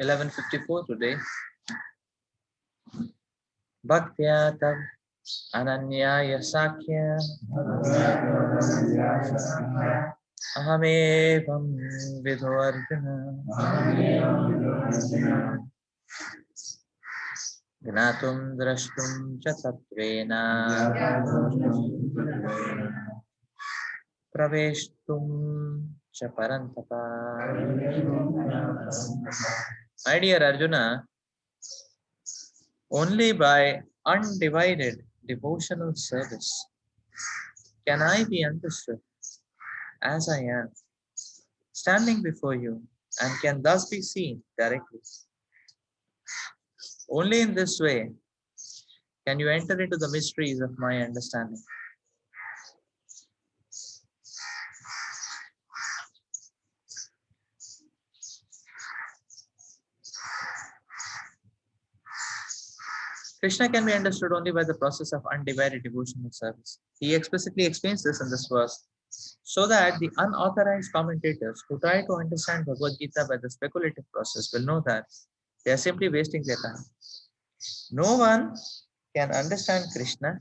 11:54 today. Bhaktya Tav Ananyaya Sakya Ahamevam Vidho Arjuna Gnatum Drashtum Cha Tattvena Praveshtum Cha Parantapa. My dear Arjuna, only by undivided devotional service can I be understood as I am, standing before you, and can thus be seen directly. Only in this way can you enter into the mysteries of my understanding. Krishna can be understood only by the process of undivided devotional service. He explicitly explains this in this verse, so that the unauthorized commentators who try to understand Bhagavad Gita by the speculative process will know that they are simply wasting their time. No one can understand Krishna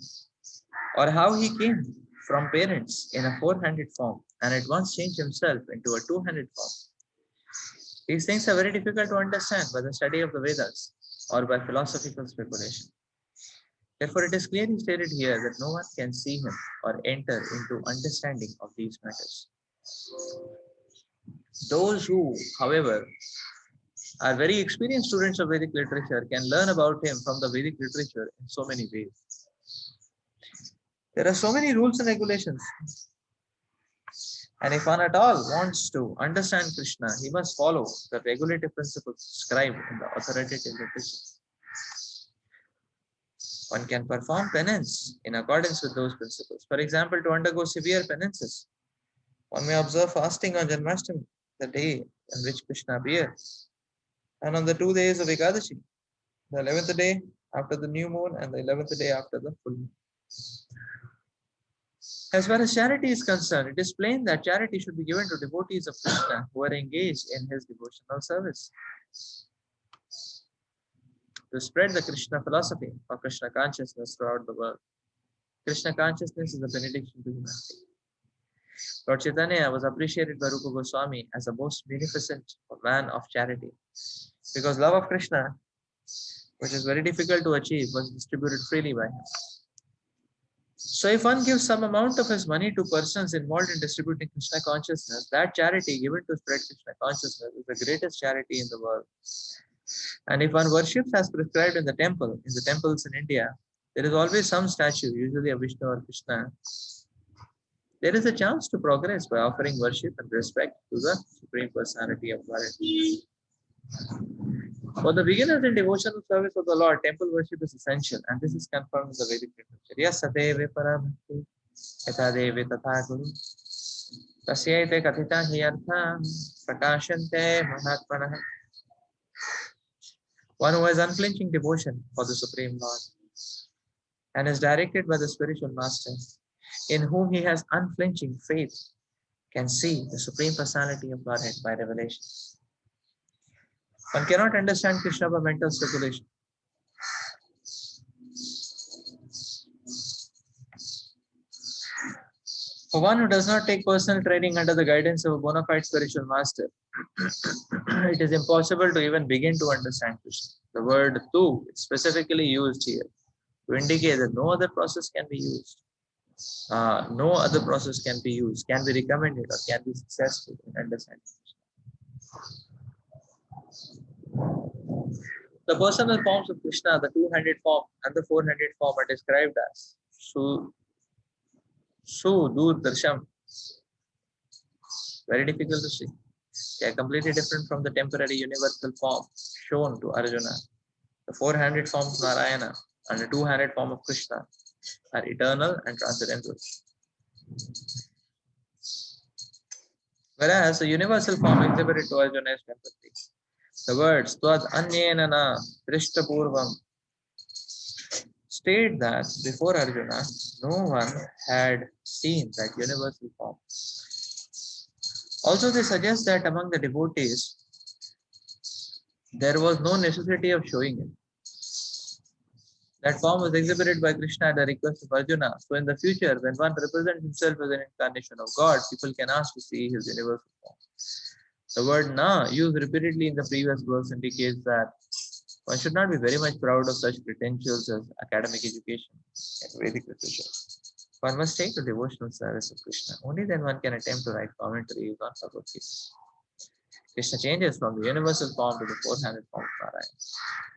or how he came from parents in a four-handed form and at once changed himself into a two-handed form. These things are very difficult to understand by the study of the Vedas or by philosophical speculation. Therefore, it is clearly stated here that no one can see him or enter into understanding of these matters. Those who, however, are very experienced students of Vedic literature can learn about him from the Vedic literature in so many ways. There are so many rules and regulations, and if one at all wants to understand Krishna, he must follow the regulative principles described in the authoritative literature. One can perform penance in accordance with those principles. For example, to undergo severe penances, one may observe fasting on Janmashtami, the day on which Krishna appears, and on the 2 days of Ekadashi, the 11th day after the new moon and the 11th day after the full moon. As far as charity is concerned, it is plain that charity should be given to devotees of Krishna who are engaged in his devotional service. To spread the Krishna philosophy or Krishna consciousness throughout the world. Krishna consciousness is a benediction to humanity. Lord Chaitanya was appreciated by Rupa Goswami as a most beneficent man of charity, because love of Krishna, which is very difficult to achieve, was distributed freely by him. So if one gives some amount of his money to persons involved in distributing Krishna consciousness, that charity given to spread Krishna consciousness is the greatest charity in the world. And if one worships as prescribed in the temples in India, there is always some statue, usually of Vishnu or Krishna. There is a chance to progress by offering worship and respect to the Supreme Personality of Godhead. For the beginners in devotional service of the Lord, temple worship is essential, and this is confirmed in the Vedic literature. Yes, Sadeve Parabhakti, Yata Devi Tatha Guru, Tasyaite Kathita Hiyartha, Prakashante Mahatmanaha. One who has unflinching devotion for the Supreme Lord and is directed by the spiritual master, in whom he has unflinching faith, can see the Supreme Personality of Godhead by revelation. One cannot understand Krishna by mental speculation. For one who does not take personal training under the guidance of a bona fide spiritual master, it is impossible to even begin to understand Krishna. The word tu is specifically used here to indicate that no other process can be used. No other process can be used, can be recommended, or can be successful in understanding Krishna. The personal forms of Krishna, the two-handed form and the four-handed form, are described as Dur, Darsham. Very difficult to see. They are completely different from the temporary universal form shown to Arjuna. The four-handed form of Narayana and the two-handed form of Krishna are eternal and transcendental. Whereas the universal form exhibited to Arjuna is temporary. The words Tvad Anyena Na Drishta Purvam state that before Arjuna, no one had seen that universal form. Also, they suggest that among the devotees, There was no necessity of showing it. That form was exhibited by Krishna at the request of Arjuna. So in the future, when one represents himself as an incarnation of God, people can ask to see his universal form. The word na, used repeatedly in the previous verse, indicates that one should not be very much proud of such credentials as academic education and Vedic literature. One must take the devotional service of Krishna. Only then one can attempt to write commentaries on Bhagavad Gita. Krishna changes from the universal form to the four-handed form of Narayana,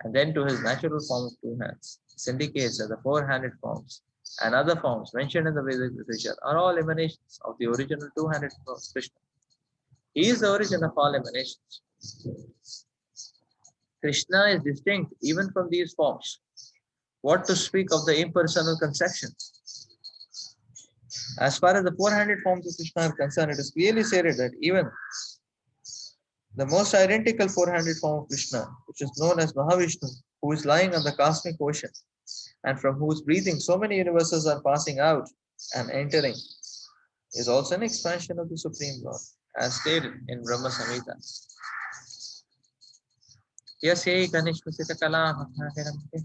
and then to his natural form of two hands. This indicates that the four-handed forms and other forms mentioned in the Vedic literature are all emanations of the original two-handed form of Krishna. He is the origin of all emanations. Krishna is distinct even from these forms. What to speak of the impersonal conception? As far as the four-handed forms of Krishna are concerned, it is clearly stated that even the most identical four-handed form of Krishna, which is known as Mahavishnu, who is lying on the cosmic ocean, and from whose breathing so many universes are passing out and entering, is also an expansion of the Supreme Lord, as stated in Brahma Samhita. Yasye kanishmasita kala bhaktaviramte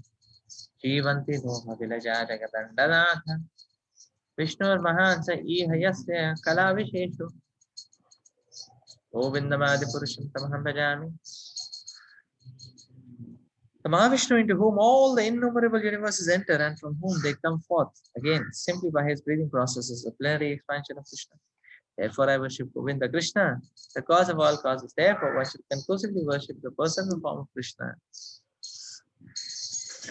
jivanti dhoha vilaja jagadandanath Vishnur mahansa iha yasya kala visheshu Govindamadi purusham tamaham bhajami. The Mahavishnu into whom all the innumerable universes enter and from whom they come forth, again, simply by his breathing process, is the plenary expansion of Krishna. Therefore, I worship Govinda Krishna, the cause of all causes. Therefore, one should conclusively worship the personal form of Krishna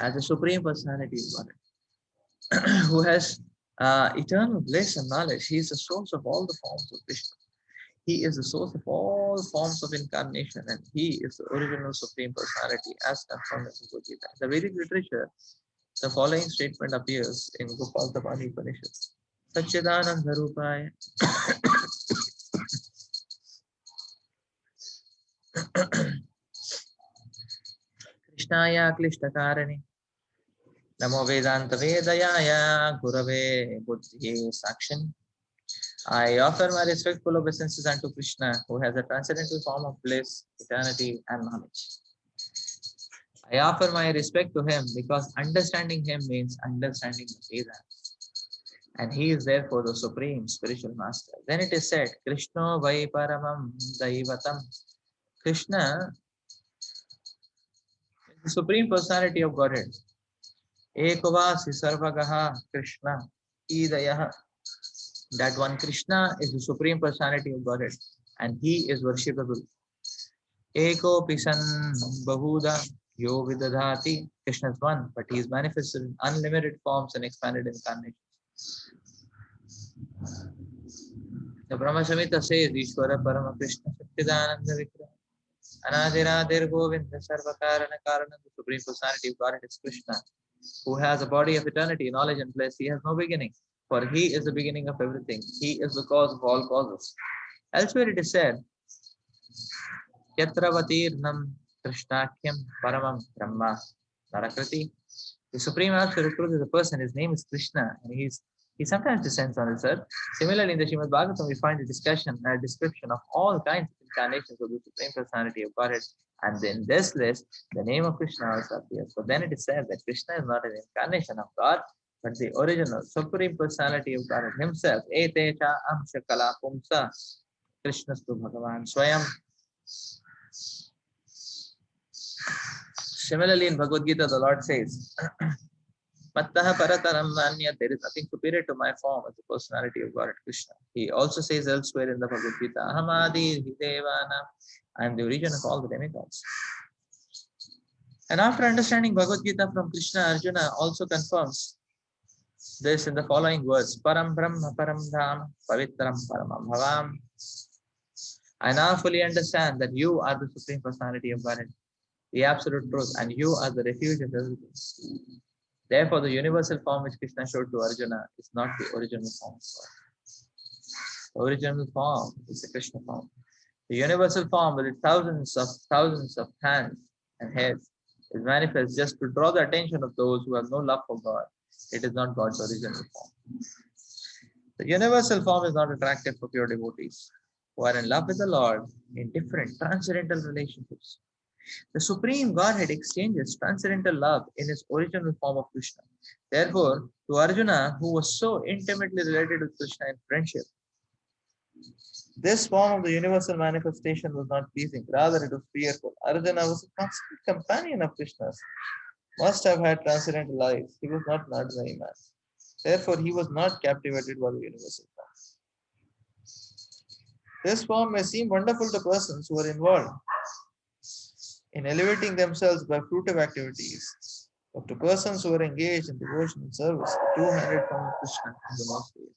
as the Supreme Personality of God, who has eternal bliss and knowledge. He is the source of all the forms of Krishna. He is the source of all forms of incarnation, and he is the original Supreme Personality, as confirmed in Bhagavad Gita. In the Vedic literature, the following statement appears in Gopal Tabani Upanishad. Satchidananda Rupaya Krishnaya Klishtakarani Namo Vedanta Vedayaya Gurave Buddhi Sakshan. I offer my respectful obeisances unto Krishna, who has a transcendental form of bliss, eternity, and knowledge. I offer my respect to him because understanding him means understanding the Vedas, and he is therefore the supreme spiritual master. Then it is said, Krishna vai paramam daivatam. Krishna is the supreme personality of Godhead. Ekavasi sarvagaha Krishna idayah. That one Krishna is the supreme personality of Godhead, and he is worshipable. Eko pisan bahuda yo vidadhati. Krishna is one, but he is manifested in unlimited forms and expanded incarnations. The Brahma Samhita says, Ishvara Parama Krishna Satchidananda Vigraha Anadiradir Govinda Sarvakarana Karana. The supreme personality of Godhead is Krishna, who has a body of eternity, knowledge, and bliss. He has no beginning, for he is the beginning of everything. He is the cause of all causes. Elsewhere it is said, Yatravatirnam Krishnakhyam Paramam Brahma Narakriti. The Supreme Absolute Truth is a person. His name is Krishna, and he sometimes descends on this earth. Similarly, in the Srimad Bhagavatam, we find a description of all kinds of incarnations of the Supreme Personality of Godhead. And in this list, the name of Krishna also appears. But then it is said that Krishna is not an incarnation of God, but the original Supreme Personality of Godhead himself. Etecha amsha kala pumsa Krishnastu Bhagavan Swayam. Similarly, in Bhagavad Gita, the Lord says, Mattaha parataram vanya, there is nothing superior to my form as the personality of God Krishna. He also says elsewhere in the Bhagavad Gita, Ahamadi Hidevana, I am the origin of all the demigods. And after understanding Bhagavad Gita from Krishna, Arjuna also confirms this in the following words, Param Brahma Param Dham Pavitram Paramam Bhavam. I now fully understand that you are the Supreme Personality of Godhead, the absolute truth, and you are the refuge of everything. Therefore, the universal form which Krishna showed to Arjuna is not the original form of God. The original form is the Krishna form. The universal form with its thousands of hands and heads is manifest just to draw the attention of those who have no love for God. It is not God's original form. The universal form is not attractive for pure devotees who are in love with the Lord in different transcendental relationships. The Supreme Godhead exchanges transcendental love in its original form of Krishna. Therefore, to Arjuna, who was so intimately related with Krishna in friendship, this form of the universal manifestation was not pleasing, rather, it was fearful. Arjuna was a constant companion of Krishna's, must have had transcendental life. He was not an ordinary man. Therefore, he was not captivated by the universal form. This form may seem wonderful to persons who are involved in elevating themselves by fruitive activities, but to persons who are engaged in devotion and service, the two-handed form of Krishna is the most real.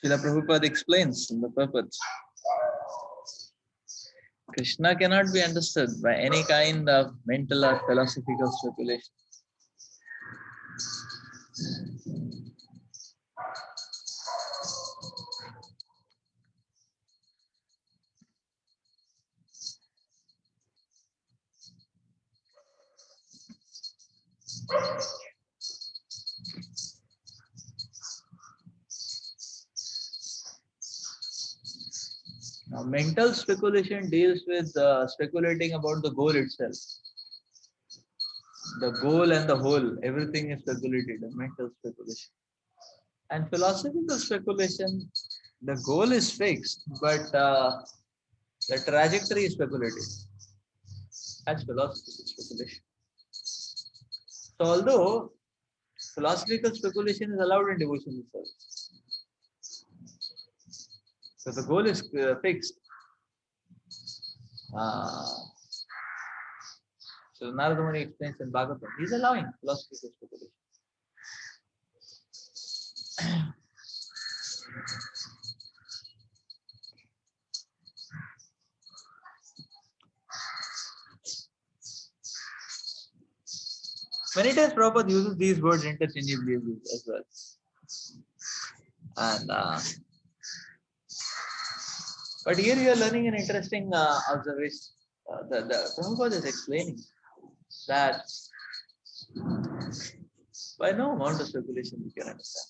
Srila Prabhupada explains in the purport. Krishna cannot be understood by any kind of mental or philosophical speculation. Now, mental speculation deals with speculating about the goal itself. The goal and the whole, everything is speculated, a mental speculation. And philosophical speculation, the goal is fixed, but the trajectory is speculated. That's philosophical speculation. So, although philosophical speculation is allowed in devotional service, so the goal is fixed. So Narada Muni explains in Bhagavatam, he's allowing philosophical speculation. Many times Prabhupada uses these words interchangeably as well. And but here you are learning an interesting observation. The Prabhupada is explaining that by no amount of speculation you can understand.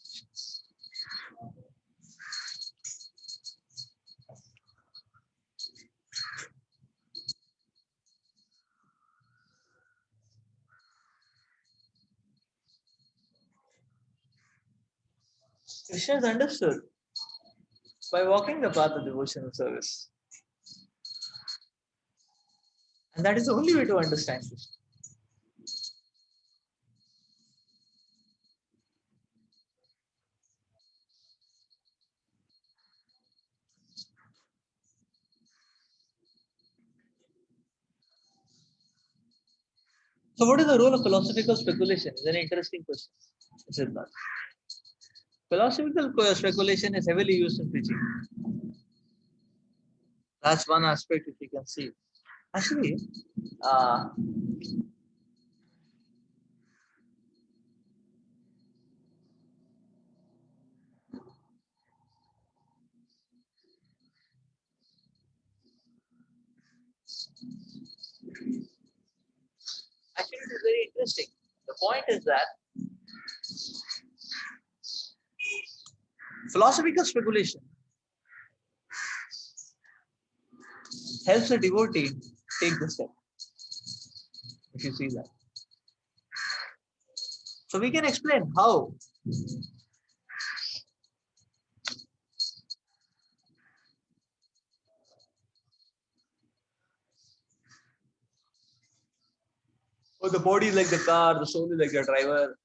Krishna is understood by walking the path of devotional service. And that is the only way to understand Krishna. So what is the role of philosophical speculation? It's an interesting question. Is it not? Philosophical speculation is heavily used in preaching. That's one aspect if you can see. Actually, interesting. The point is that philosophical speculation helps a devotee take the step. If you see that. So we can explain how. Oh, the body is like the car, the soul is like the driver.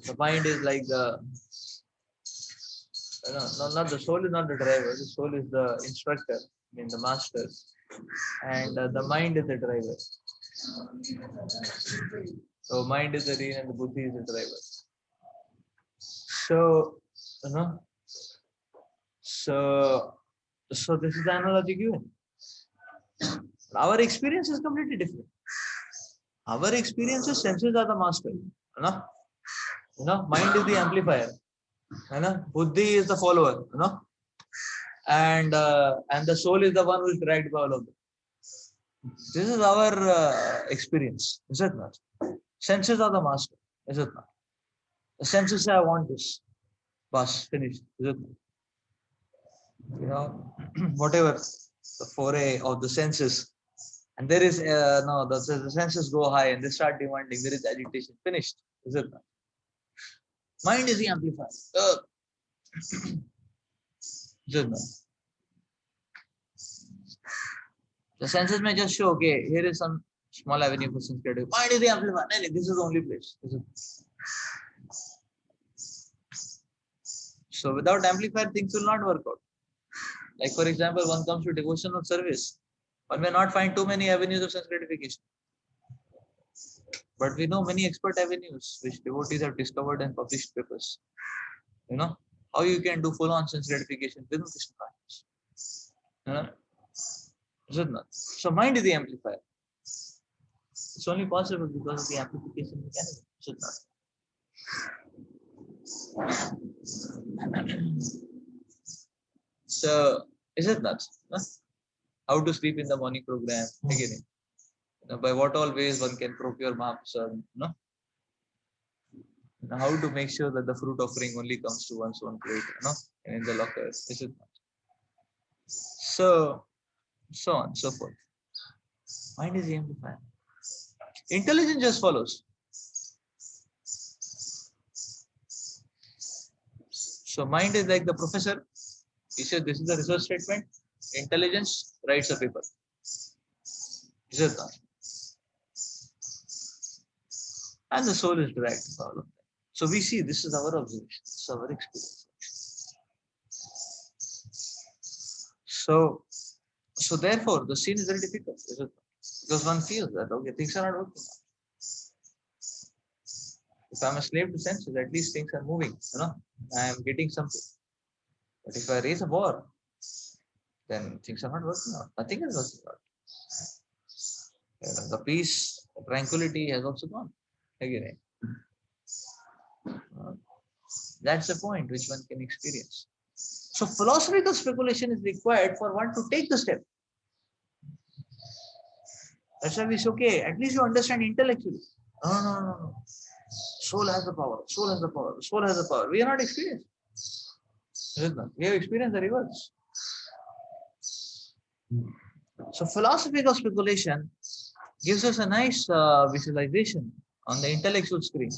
The mind is like the, no, not the soul is not the driver. The soul is the instructor, I mean the master, and the mind is the driver. So mind is the rein and the buddhi is the driver. So, so this is the analogy given. Our experience is completely different. Our experiences, senses are the master. Mind is the amplifier. Buddhi is the follower. And the soul is the one who is dragged by all of them. This is our experience, is it not? Senses are the master, is it not? The senses say, I want this. Bas, finished, is it not? Whatever the foray of the senses, and there is the senses go high and they start demanding, there is agitation, finished, is it not? Mind is the amplifier. Is it not? The senses may just show, okay, here is some small avenue for sense creativity. Mind is the amplifier. No, this is the only place. So without amplifier, things will not work out. Like for example, one comes to devotional service, one may not find too many avenues of sense gratification. But we know many expert avenues which devotees have discovered and published papers. How you can do full-on sense gratification within Krishna consciousness. Is it not? So mind is the amplifier. It's only possible because of the amplification mechanism. Is it not? So is it not? How to sleep in the morning program beginning. By what all ways one can procure Mahaprasad. How to make sure that the fruit offering only comes to one's own plate, and in the locker. Is it not? So on, so forth. Mind is the amplifier. Intelligence just follows. So mind is like the professor. He said this is the research statement. Intelligence writes a paper. Is it not? And the soul is dragged to all of that. So we see this is our observation, this is our experience. So therefore, the scene is very difficult, is it not? Because one feels that, okay, things are not working. If I'm a slave to senses, at least things are moving, I am getting something. But if I raise a war, then things are not working out. Nothing is working out. The peace, the tranquility has also gone. Again. That's the point which one can experience. So philosophical speculation is required for one to take the step. That's why we say, okay, at least you understand intellectually. No. Soul has the power. Soul has the power. Soul has the power. We are not experienced. We have experienced the reverse. So philosophical speculation gives us a nice visualization on the intellectual screen.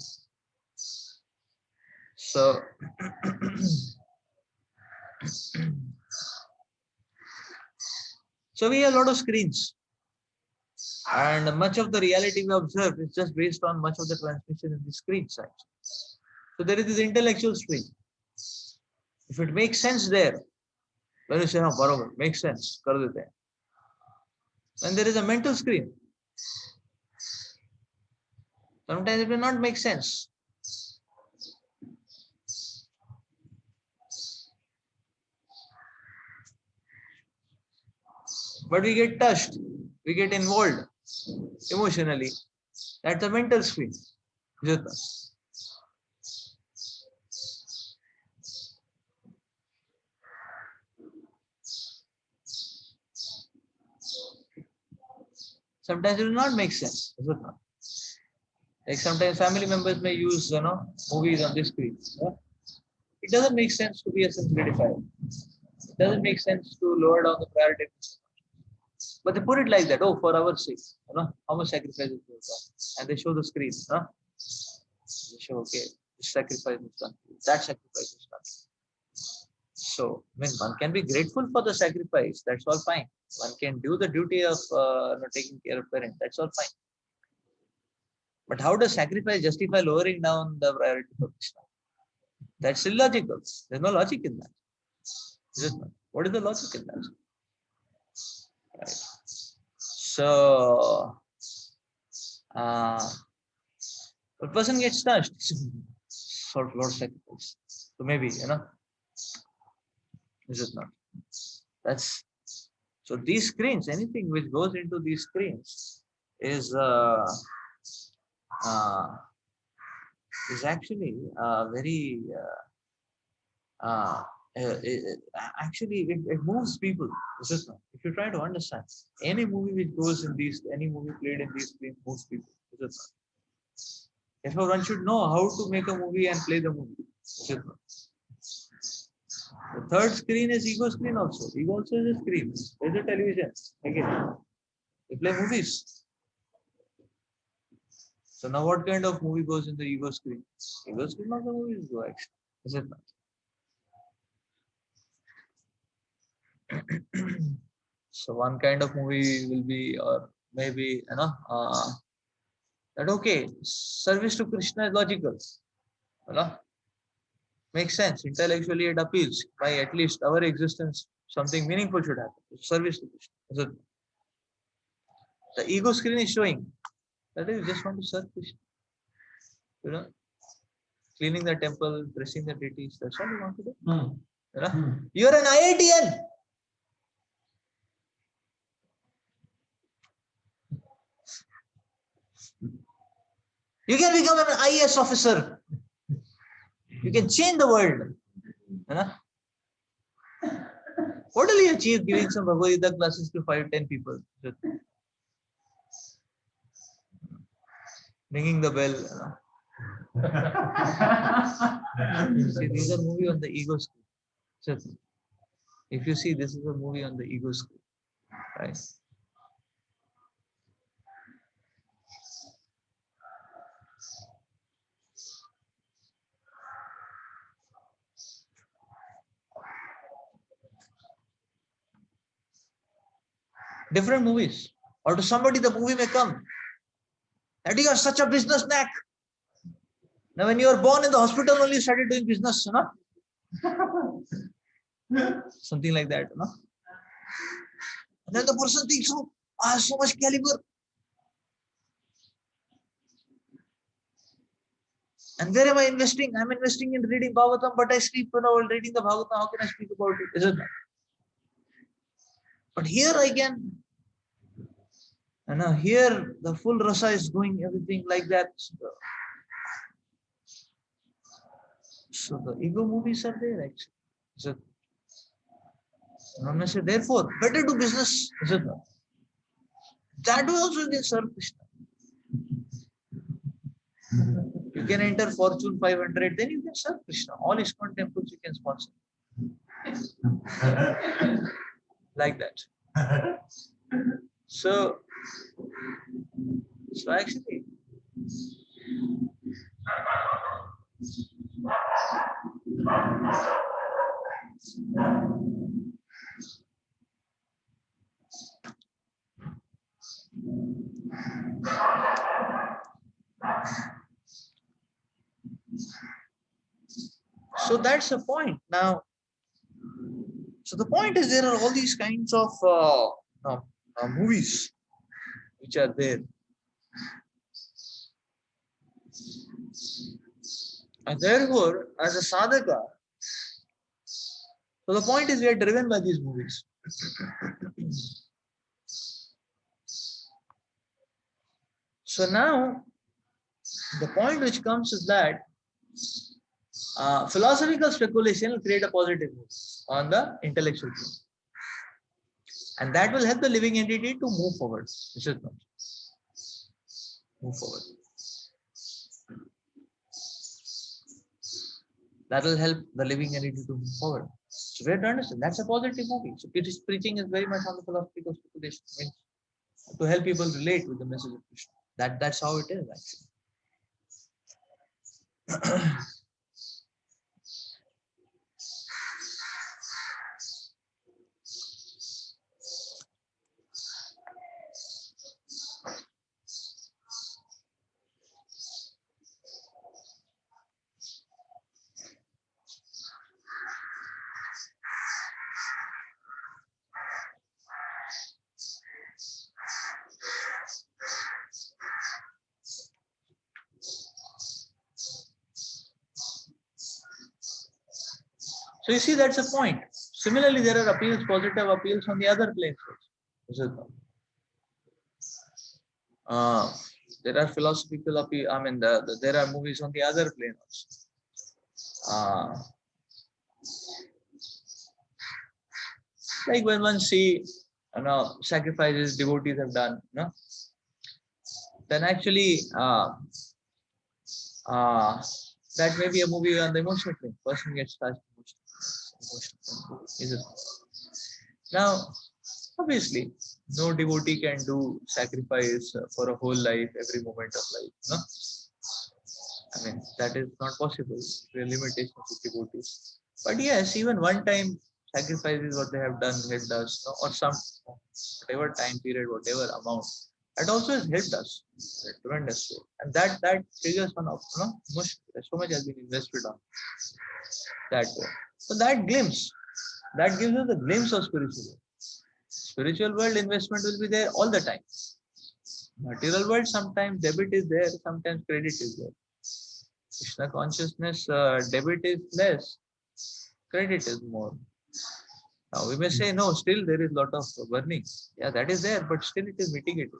So we have a lot of screens, and much of the reality we observe is just based on much of the transmission in the screen side. So there is this intellectual screen. If it makes sense there, when you say, no, barabar, makes sense, kar dete hain. Then there is a mental screen. Sometimes it will not make sense. But we get touched, we get involved emotionally. That's a mental screen. Sometimes it will not make sense. Is it not? Like sometimes family members may use movies on this screen. Yeah? It doesn't make sense to be a sensitivity file. It doesn't make sense to lower down the priority. But they put it like that. Oh, for our sake, how much sacrifice is done, and they show the screen. They show okay, this sacrifice is done. That sacrifice is done. So, I mean, one can be grateful for the sacrifice. That's all fine. One can do the duty of taking care of parents. That's all fine. But how does sacrifice justify lowering down the priority for Krishna? That's illogical. There's no logic in that. Is it not? What is the logic in that? Right. So, a person gets touched. Sort of Lord sacrifice. So maybe, is it not? That's so these screens, anything which goes into these screens is actually very actually it moves people. Is it not? If you try to understand, any movie which goes in these, any movie played in these screens moves people. Is it not? Therefore, one should know how to make a movie and play the movie. Is it not? The third screen is ego screen also. Ego also is a screen. There's a television. Again, they play movies. So now what kind of movie goes in the ego screen? Ego screen of the movies go actually. Is it not? So one kind of movie will be, or maybe, that okay, service to Krishna is logical. Makes sense. Intellectually it appeals. By at least our existence, something meaningful should happen. Service to Krishna. Is it? The ego screen is showing that you just want to serve Krishna. Cleaning the temple, dressing the deities, that's all you want to do. You're an IITian. You can become an IAS officer. You can change the world. What will you achieve giving some Bhagavad Gita classes to 5-10 people? Ringing the bell. See, these are movies on the ego screen. If you see, this is a movie on the ego screen. Right? Different movies. Or to somebody, the movie may come that you are such a business knack. Now, when you were born in the hospital, only you started doing business, something like that, And then the person thinks, oh, I have so much caliber. And where am I investing? I'm investing in reading Bhagavatam, but I sleep while reading the Bhagavatam. How can I speak about it? Isn't it? But here I can, here the full rasa is going, everything like that. So the ego movies are there actually. So, one may say, therefore, better do business. Is it not? That way also you can serve Krishna. You can enter Fortune 500, then you can serve Krishna. All ISKCON temples you can sponsor. Like that. So actually, so that's the point. Now, so the point is there are all these kinds of movies which are there. And therefore, as a sadhaka, so the point is we are driven by these movies. So now, the point which comes is that philosophical speculation will create a positive mood on the intellectual plane. And that will help the living entity to move forward. This is not. move forward. That will help the living entity to move forward. So we have to understand that's a positive movie. So Krishna's preaching is very much on the philosophical speculation, means to help people relate with the message of Krishna. That's how it is actually. So you see, that's a point. Similarly, there are appeals, positive appeals on the other planes. Uh, there are philosophical appeal. I mean, there are movies on the other plane also. Like when one see, sacrifices devotees have done, then actually that may be a movie on the emotional plane. Person gets touched emotional. Is it? Now, obviously, no devotee can do sacrifice for a whole life, every moment of life. No? I mean, that is not possible. There are limitations of devotees. But yes, even one time sacrifice is what they have done, helped us, or some whatever time period, whatever amount, that also has helped us tremendously. And that triggers one of so much has been invested on that way. So that glimpse, that gives us a glimpse of spiritual world. Spiritual world investment will be there all the time. Material world, sometimes debit is there, sometimes credit is there. Krishna consciousness, debit is less, credit is more. Now we may say, no, still there is a lot of burning. Yeah, that is there, but still it is mitigated.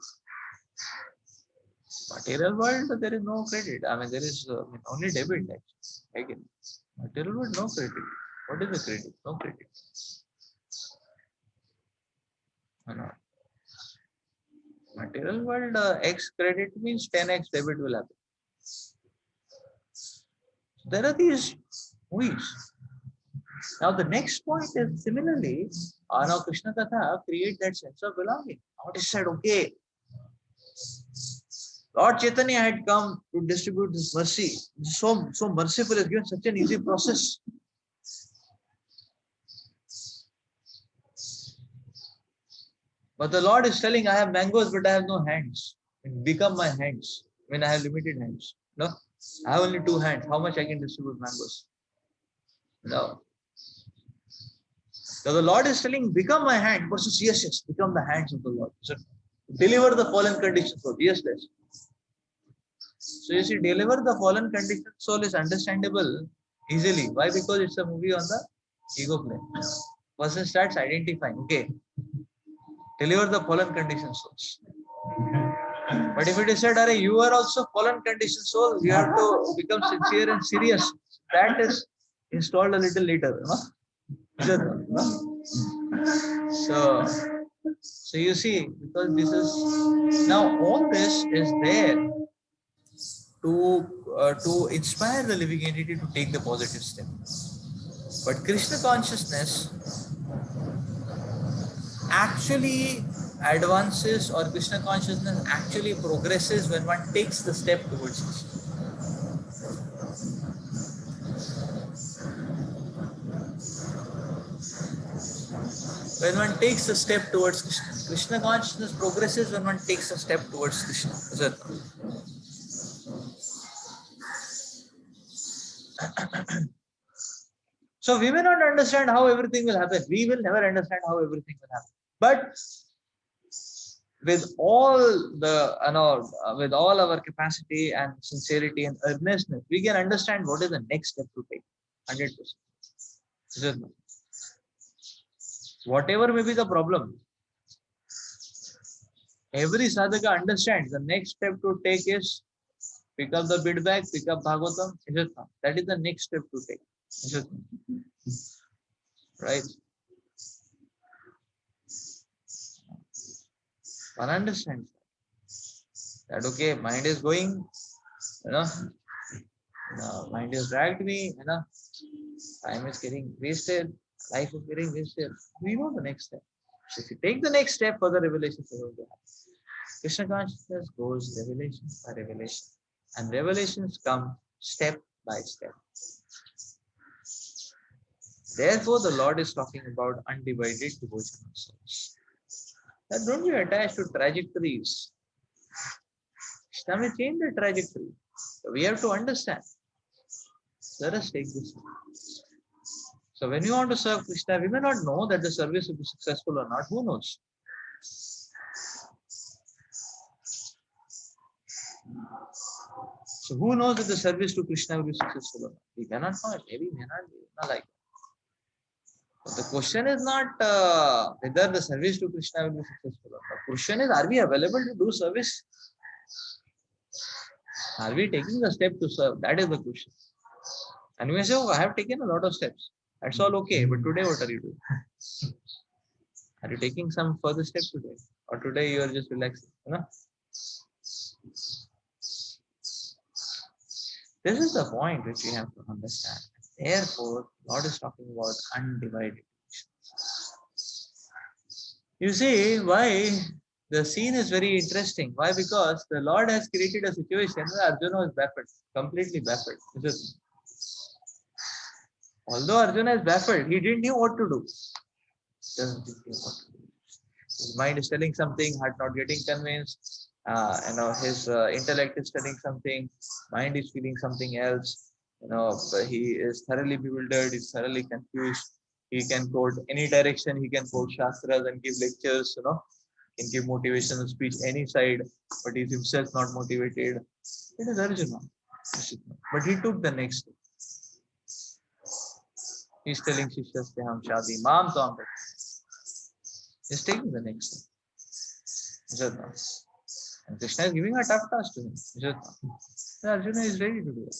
Material world, there is no credit. I mean, there is only debit actually. Again, material world, no credit. What is the credit? No credit. No. Material world, X credit means 10x debit will happen. There are these movies. Now the next point is similarly, now Krishna Katha create that sense of belonging. Now it is said, okay, Lord Chaitanya had come to distribute this mercy. So merciful, has given such an easy process. But the Lord is telling, I have mangoes, but I have no hands. Become my hands when I have limited hands. No, I have only 2 hands. How much I can distribute mangoes? No. So the Lord is telling, become my hand. Versus, yes, become the hands of the Lord. So deliver the fallen conditioned soul. Yes. So you see, deliver the fallen conditioned soul is understandable easily. Why? Because it's a movie on the ego plane. Person starts identifying, okay, deliver the fallen conditioned souls. But if it is said, Are, you are also fallen conditioned soul, you have to become sincere and serious. That is installed a little later. So you see, because this is now all this is there to inspire the living entity to take the positive step. But Krishna consciousness actually advances, or Krishna consciousness actually progresses when one takes the step towards Krishna. When one takes a step towards Krishna. Krishna consciousness progresses when one takes a step towards Krishna. Is it? So we may not understand how everything will happen. We will never understand how everything will happen. But with all with all our capacity and sincerity and earnestness, we can understand what is the next step to take. 100%. Whatever may be the problem, every sadhaka understands the next step to take is pick up the bid bag, pick up Bhagavatam. That is the next step to take. Right? One understands. That okay, mind is going, you know, mind is dragged me, time is getting wasted, life is getting wasted. We know the next step. So if you take the next step, further revelations are going to happen. Krishna consciousness goes revelation by revelation, and revelations come step by step. Therefore, the Lord is talking about undivided devotion of souls. That don't be attached to trajectories. Krishna may change the trajectory. So we have to understand. Let us take this. So when you want to serve Krishna, we may not know that the service will be successful or not. Who knows? So who knows if the service to Krishna will be successful or not? We cannot know it. Maybe, may not be. Not like that. But the question is not whether the service to Krishna will be successful or not. The question is, are we available to do service? Are we taking the step to serve? That is the question. And you may say, oh, I have taken a lot of steps. That's all okay. But today, what are you doing? Are you taking some further steps today? Or today you are just relaxing? This is the point which we have to understand. Therefore, Lord is talking about undivided. You see why the scene is very interesting. Why? Because the Lord has created a situation where Arjuna was baffled, completely baffled. Although Arjuna is baffled, he didn't know what to do. Doesn't know what to do. His mind is telling something, heart not getting convinced. His intellect is telling something, mind is feeling something else. He is thoroughly bewildered, he's thoroughly confused. He can quote any direction, he can quote Shastras and give lectures, he can give motivational speech any side, but he's himself not motivated. It is Arjuna. But he took the next step. He's telling Shishya Steham Shadi, Mam Tom. He's taking the next step. And Krishna is giving a tough task to him. Arjuna is ready to do that.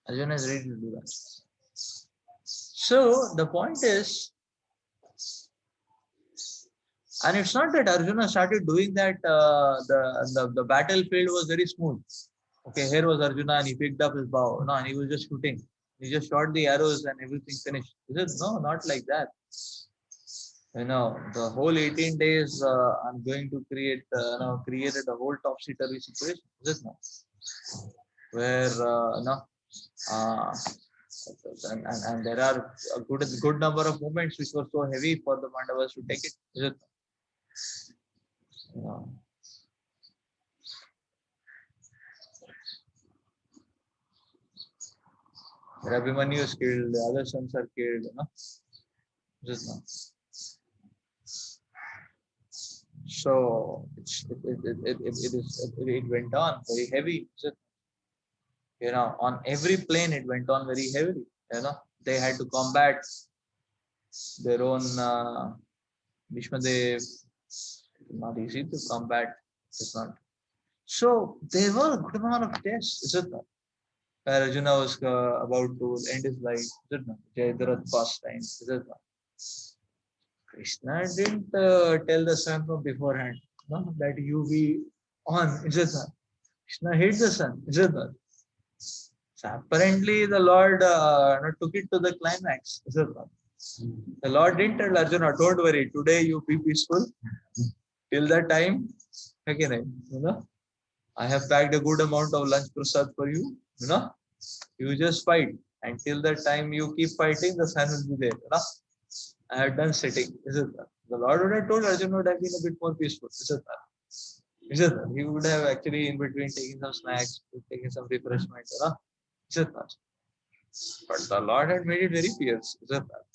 Arjuna is ready to do that. So the point is, and it's not that Arjuna started doing that, the battlefield was very smooth. Okay, here was Arjuna and he picked up his bow. No, and he was just shooting. He just shot the arrows and everything finished. No, not like that. The whole 18 days I'm going to created a whole topsy-turvy situation. Is it not? Where and there are a good number of moments which were so heavy for the Pandavas to take it. Is it not? Abhimanyu is killed, the other sons are killed. Is it not? So it went on very heavy. On every plane it went on very heavily. They had to combat their own Bhishmadev. Not easy to combat. It's not. So there were a good amount of tests. Is it not? Where Arjuna was about to end his life. Is it not? Jayadratha pastime. Is it not? Krishna didn't tell the sun from beforehand that you be on. Is it not? Krishna hates the sun. Is it not? So apparently the Lord took it to the climax. Is it not? The Lord didn't tell Arjuna, don't worry, today you be peaceful. Till that time, I have packed a good amount of lunch prasad for you. You just fight. Until that time you keep fighting, the sun will be there. I have done sitting. Is it that? The Lord would have told Arjuna would have been a bit more peaceful. Is it that? Is it that? He would have actually in between taking some snacks, taking some refreshment. Is it that? But the Lord had made it very fierce. Is it that?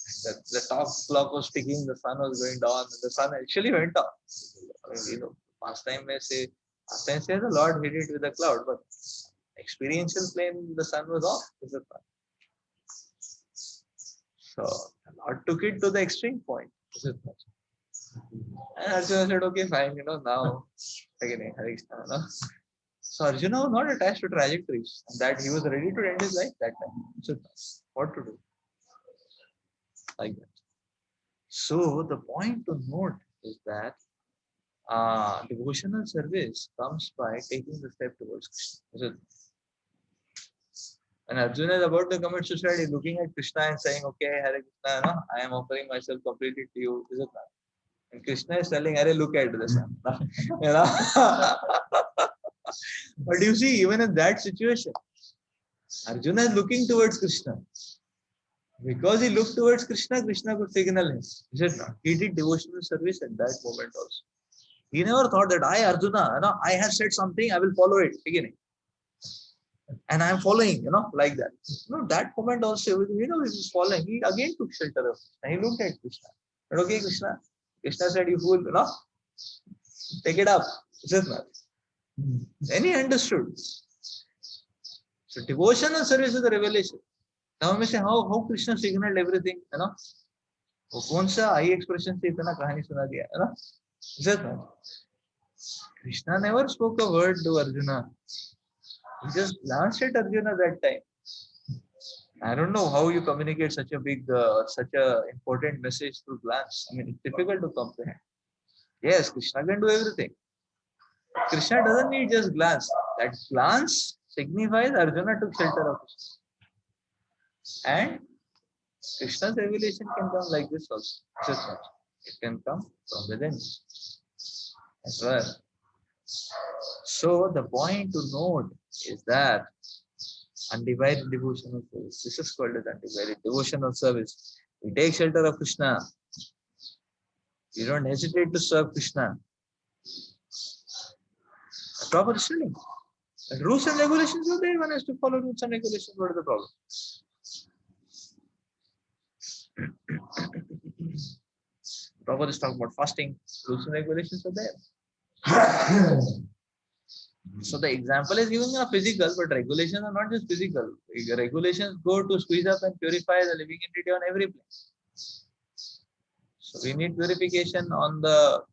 The top clock was ticking, the sun was going down, and the sun actually went off. Last time the Lord hit it with a cloud, but experiential plane, the sun was off. Is it that? So the Lord took it to the extreme point. Is it that? And Arjuna said, okay, fine, now again, So Arjuna was not attached to trajectories, and that he was ready to end his life that time. So what to do? Like that. So the point to note is that devotional service comes by taking the step towards Krishna. Is it? When Arjuna is about to commit suicide, he's looking at Krishna and saying, "Okay, Hare Krishna, no, I am offering myself completely to you." Is it not? And Krishna is telling, "Hare, look at this." You know? But you see, even in that situation, Arjuna is looking towards Krishna. Because he looked towards Krishna, Krishna could signal him. Is it not? He did devotional service at that moment also. He never thought that I, Arjuna, I have said something, I will follow it. Beginning. And I am following, like that. That moment also, he was following. He again took shelter of Krishna. He looked at Krishna. But okay, Krishna. Krishna said, you fool, take it up. Is it not? Then he understood. So devotional service is the revelation. Now we say how Krishna signaled everything, वो कौन सा आई expression से इतना कहानी सुना दिया है ना? Is it not? Krishna never spoke a word to Arjuna. He just glanced at Arjuna that time. I don't know how you communicate such a big, such a important message through glance. I mean, it's difficult to comprehend. Yes, Krishna can do everything. Krishna doesn't need just glance. That glance signifies Arjuna took shelter of Krishna. And Krishna's revelation can come like this also. Just not. It can come from within as well. So the point to note is that undivided devotional service. This is called as undivided devotional service. We take shelter of Krishna. You don't hesitate to serve Krishna. A proper studying. Rules and regulations are there. One has to follow rules and regulations. What is the problem? Prabhupada is talking about fasting. Rules and regulations are there. So the example is given a physical, but regulations are not just physical. Regulations go to squeeze up and purify the living entity on every plane. So we need purification on the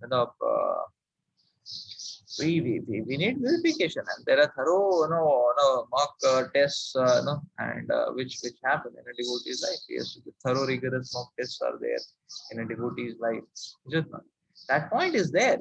we need purification, and there are thorough mock tests and which happen in a devotee's life. Yes, the thorough rigorous mock tests are there in a devotee's life. Just not. That point is there.